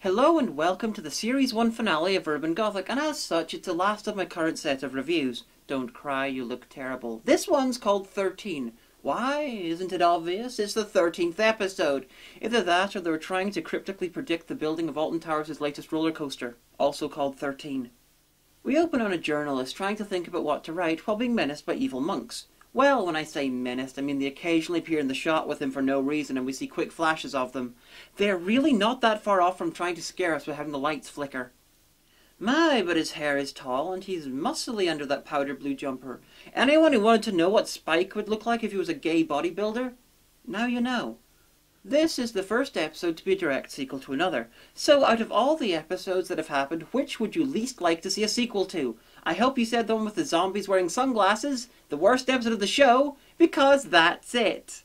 Hello and welcome to the Series 1 finale of Urban Gothic, and as such it's the last of my current set of reviews. Don't cry, you look terrible. This one's called 13. Why? Isn't it obvious? It's the 13th episode. Either that or they were trying to cryptically predict the building of Alton Towers' latest roller coaster, also called 13. We open on a journalist trying to think about what to write while being menaced by evil monks. Well, when I say menaced, I mean they occasionally appear in the shot with him for no reason and we see quick flashes of them. They're really not that far off from trying to scare us by having the lights flicker. My, but his hair is tall and he's muscly under that powder blue jumper. Anyone who wanted to know what Spike would look like if he was a gay bodybuilder? Now you know. This is the first episode to be a direct sequel to another. So out of all the episodes that have happened, which would you least like to see a sequel to? I hope you said the one with the zombies wearing sunglasses, the worst episode of the show, because that's it.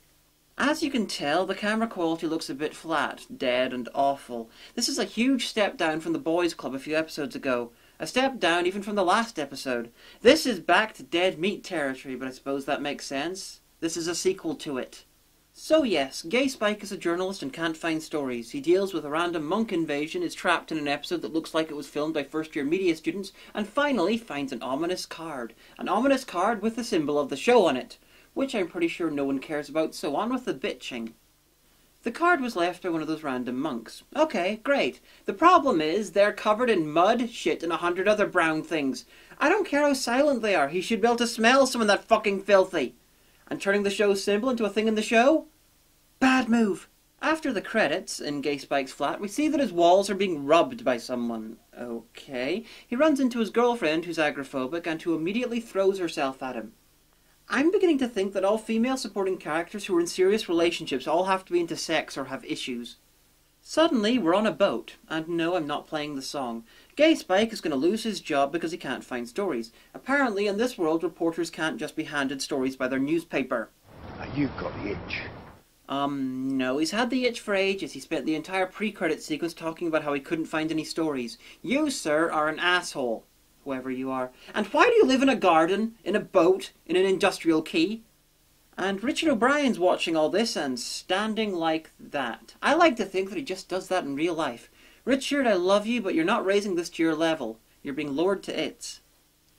As you can tell, the camera quality looks a bit flat, dead and awful. This is a huge step down from the Boys Club a few episodes ago. A step down even from the last episode. This is back to dead meat territory, but I suppose that makes sense. This is a sequel to it. So yes, Gay Spike is a journalist and can't find stories. He deals with a random monk invasion, is trapped in an episode that looks like it was filmed by first-year media students, and finally finds an ominous card. An ominous card with the symbol of the show on it, which I'm pretty sure no one cares about, so on with the bitching. The card was left by one of those random monks. Okay, great. The problem is they're covered in mud, shit, and 100 other brown things. I don't care how silent they are, he should be able to smell some of that fucking filthy. And turning the show's symbol into a thing in the show? Bad move. After the credits, in Gay Spike's flat, we see that his walls are being rubbed by someone. Okay. He runs into his girlfriend, who's agoraphobic, and who immediately throws herself at him. I'm beginning to think that all female supporting characters who are in serious relationships all have to be into sex or have issues. Suddenly, we're on a boat, and no, I'm not playing the song. Gay Spike is going to lose his job because he can't find stories. Apparently, in this world, reporters can't just be handed stories by their newspaper. You've got the itch. No, he's had the itch for ages. He spent the entire pre-credit sequence talking about how he couldn't find any stories. You, sir, are an asshole, whoever you are. And why do you live in a garden, in a boat, in an industrial quay? And Richard O'Brien's watching all this and standing like that. I like to think that he just does that in real life. Richard, I love you, but you're not raising this to your level. You're being lowered to its.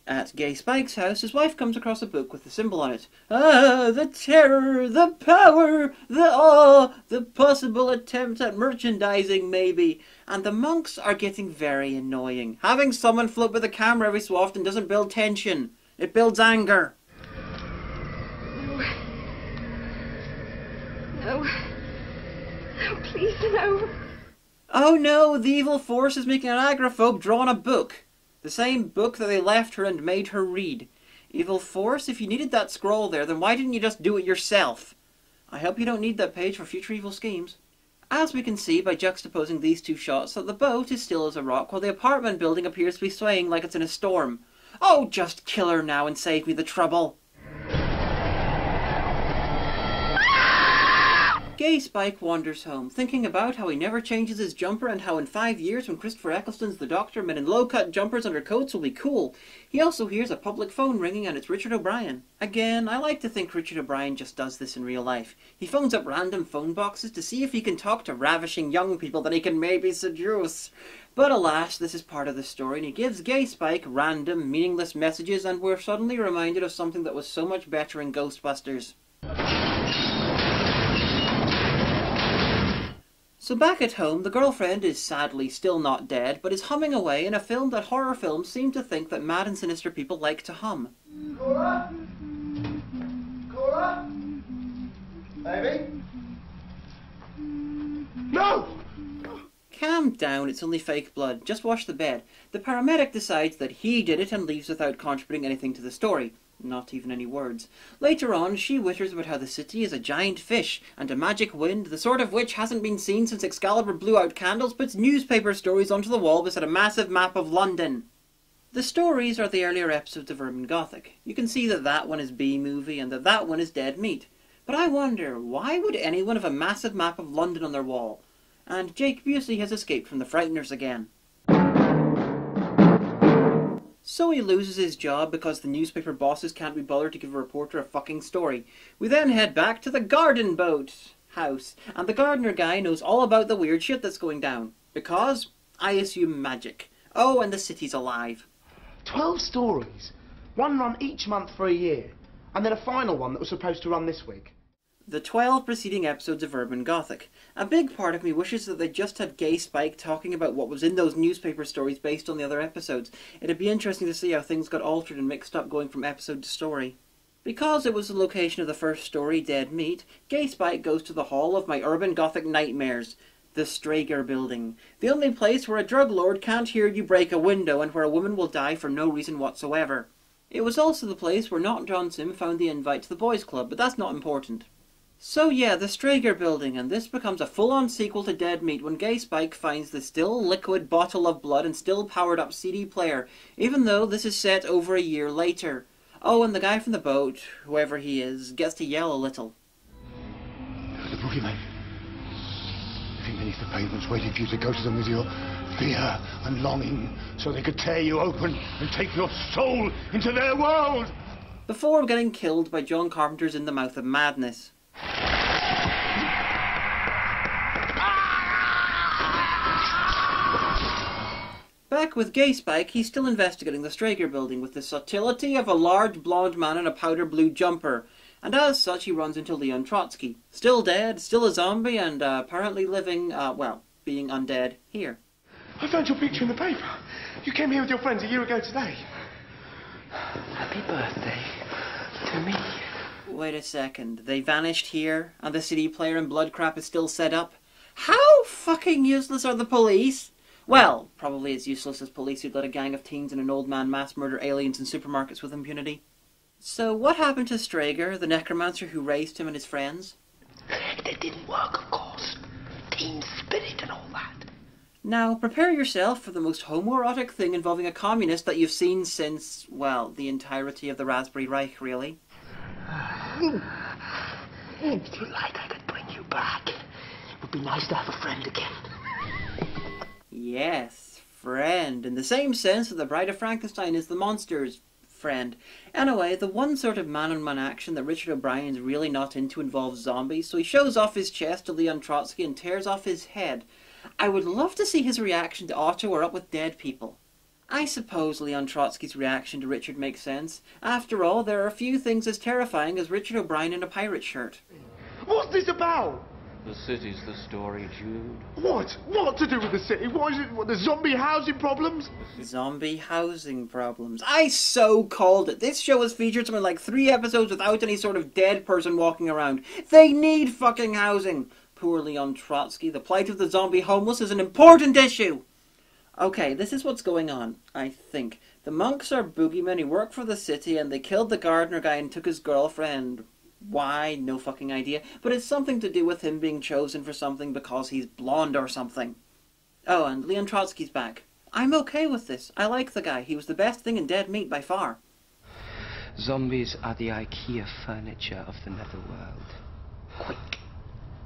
At Gay Spike's house, his wife comes across a book with the symbol on it. Ah, the terror, the power, the awe, the possible attempt at merchandising, maybe. And the monks are getting very annoying. Having someone float with a camera every so often doesn't build tension. It builds anger. No. No, please, no. Oh no, the evil force is making an agoraphobe draw on a book. The same book that they left her and made her read. Evil force, if you needed that scroll there, then why didn't you just do it yourself? I hope you don't need that page for future evil schemes. As we can see by juxtaposing these two shots, that the boat is still as a rock while the apartment building appears to be swaying like it's in a storm. Oh, just kill her now and save me the trouble. Gay Spike wanders home, thinking about how he never changes his jumper and how in 5 years when Christopher Eccleston's The Doctor, men in low-cut jumpers under coats will be cool. He also hears a public phone ringing and it's Richard O'Brien. Again, I like to think Richard O'Brien just does this in real life. He phones up random phone boxes to see if he can talk to ravishing young people that he can maybe seduce. But alas, this is part of the story and he gives Gay Spike random, meaningless messages and we're suddenly reminded of something that was so much better in Ghostbusters. So back at home, the girlfriend is sadly still not dead, but is humming away in a film that horror films seem to think that mad and sinister people like to hum. Cora? Cora? Baby? No! Calm down, it's only fake blood. Just wash the bed. The paramedic decides that he did it and leaves without contributing anything to the story. Not even any words. Later on, she witters about how the city is a giant fish, and a magic wind, the sort of which hasn't been seen since Excalibur blew out candles, puts newspaper stories onto the wall beside a massive map of London. The stories are the earlier episodes of Urban Gothic. You can see that that one is B-movie and that one is Dead Meat. But I wonder, why would anyone have a massive map of London on their wall? And Jake Busey has escaped from the Frighteners again. So he loses his job because the newspaper bosses can't be bothered to give a reporter a fucking story. We then head back to the garden boat house, and the gardener guy knows all about the weird shit that's going down. Because, I assume, magic. Oh, and the city's alive. 12 stories. One run each month for a year. And then a final one that was supposed to run this week. The 12 preceding episodes of Urban Gothic. A big part of me wishes that they just had Gay Spike talking about what was in those newspaper stories based on the other episodes. It'd be interesting to see how things got altered and mixed up going from episode to story. Because it was the location of the first story, Dead Meat, Gay Spike goes to the hall of my Urban Gothic nightmares. The Strager Building. The only place where a drug lord can't hear you break a window and where a woman will die for no reason whatsoever. It was also the place where Not John Sim found the invite to the boys' club, but that's not important. So yeah, the Strager Building, and this becomes a full-on sequel to Dead Meat when Gay Spike finds the still liquid bottle of blood and still powered up CD player, even though this is set over a year later. Oh, and the guy from the boat, whoever he is, gets to yell a little. The boogeyman. Living beneath the pavements, waiting for you to go to them with your fear and longing, so they could tear you open and take your soul into their world. Before getting killed by John Carpenter's In the Mouth of Madness. Back with Gay Spike, he's still investigating the Strager Building with the subtlety of a large blonde man in a powder blue jumper, and as such he runs into Leon Trotsky. Still dead, still a zombie, and apparently living, being undead here. I found your picture in the paper. You came here with your friends a year ago today. Happy birthday to me. Wait a second, they vanished here, and the CD player and blood crap is still set up? How fucking useless are the police? Well, probably as useless as police who'd let a gang of teens and an old man mass murder aliens in supermarkets with impunity. So what happened to Strager, the necromancer who raised him and his friends? It didn't work, of course. Team spirit and all that. Now, prepare yourself for the most homoerotic thing involving a communist that you've seen since, well, the entirety of the Raspberry Reich, really. If you like, I could bring you back. It would be nice to have a friend again. Yes, friend, in the same sense that the Bride of Frankenstein is the monster's friend. Anyway, the one sort of man-on-man action that Richard O'Brien's really not into involves zombies, so he shows off his chest to Leon Trotsky and tears off his head. I would love to see his reaction to Otto or Up with Dead People. I suppose Leon Trotsky's reaction to Richard makes sense. After all, there are few things as terrifying as Richard O'Brien in a pirate shirt. What's this about? The city's the story, Jude. What? What to do with the city? What is it? What, the zombie housing problems? Zombie housing problems. I so called it. This show has featured something like 3 episodes without any sort of dead person walking around. They need fucking housing. Poor Leon Trotsky. The plight of the zombie homeless is an important issue. Okay, this is what's going on, I think. The monks are boogeymen who work for the city and they killed the gardener guy and took his girlfriend. Why? No fucking idea. But it's something to do with him being chosen for something because he's blonde or something. Oh, and Leon Trotsky's back. I'm okay with this. I like the guy. He was the best thing in Dead Meat by far. Zombies are the IKEA furniture of the netherworld. Quick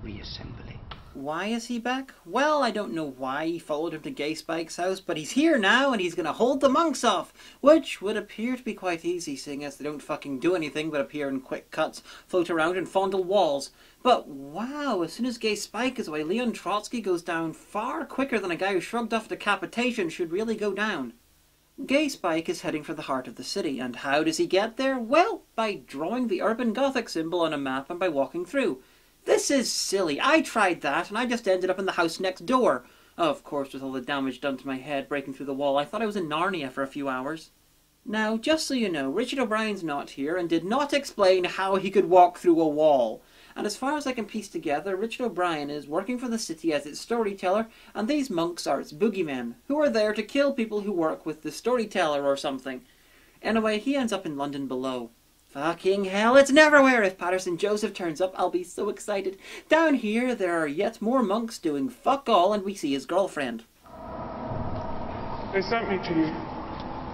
reassembly. Why is he back? Well, I don't know why he followed him to Gay Spike's house, but he's here now and he's going to hold the monks off, which would appear to be quite easy, seeing as they don't fucking do anything but appear in quick cuts, float around and fondle walls. But wow, as soon as Gay Spike is away, Leon Trotsky goes down far quicker than a guy who shrugged off decapitation should really go down. Gay Spike is heading for the heart of the city, and how does he get there? Well, by drawing the Urban Gothic symbol on a map and by walking through. This is silly. I tried that, and I just ended up in the house next door. Oh, of course, with all the damage done to my head breaking through the wall, I thought I was in Narnia for a few hours. Now, just so you know, Richard O'Brien's not here and did not explain how he could walk through a wall. And as far as I can piece together, Richard O'Brien is working for the city as its storyteller, and these monks are its boogeymen, who are there to kill people who work with the storyteller or something. Anyway, he ends up in London below. Fucking hell, it's Neverwhere! If Patterson Joseph turns up, I'll be so excited. Down here, there are yet more monks doing fuck all, and we see his girlfriend. They sent me to you.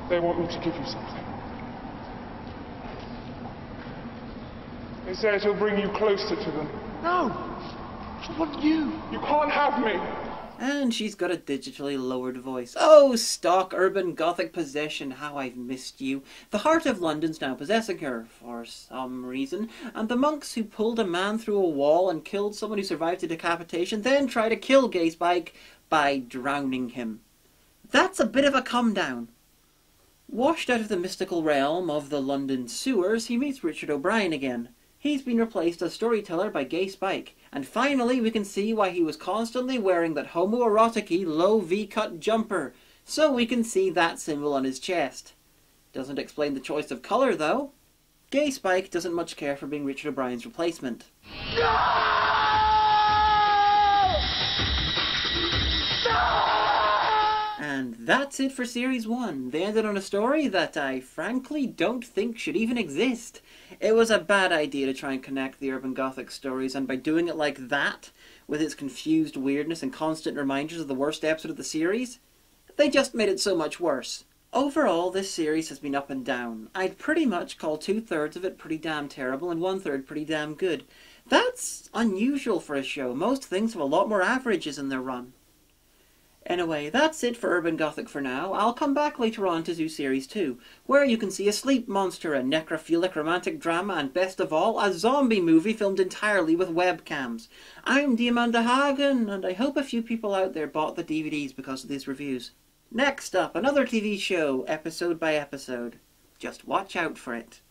They want me to give you something. They say it'll bring you closer to them. No! I want you! You can't have me! And she's got a digitally lowered voice. Oh, stock urban Gothic possession, how I've missed you. The heart of London's now possessing her, for some reason, and the monks who pulled a man through a wall and killed someone who survived a decapitation then try to kill Gay Spike by drowning him. That's a bit of a come down. Washed out of the mystical realm of the London sewers, he meets Richard O'Brien again. He's been replaced as storyteller by Gay Spike, and finally we can see why he was constantly wearing that homoerotic-y low V-cut jumper, so we can see that symbol on his chest. Doesn't explain the choice of colour though. Gay Spike doesn't much care for being Richard O'Brien's replacement. And that's it for Series 1. They ended on a story that I frankly don't think should even exist. It was a bad idea to try and connect the urban Gothic stories, and by doing it like that, with its confused weirdness and constant reminders of the worst episode of the series, they just made it so much worse. Overall, this series has been up and down. I'd pretty much call 2/3 of it pretty damn terrible and 1/3 pretty damn good. That's unusual for a show. Most things have a lot more averages in their run. Anyway, that's it for Urban Gothic for now. I'll come back later on to do Series 2, where you can see a sleep monster, a necrophilic romantic drama, and best of all, a zombie movie filmed entirely with webcams. I'm Diamanda Hagen, and I hope a few people out there bought the DVDs because of these reviews. Next up, another TV show, episode by episode. Just watch out for it.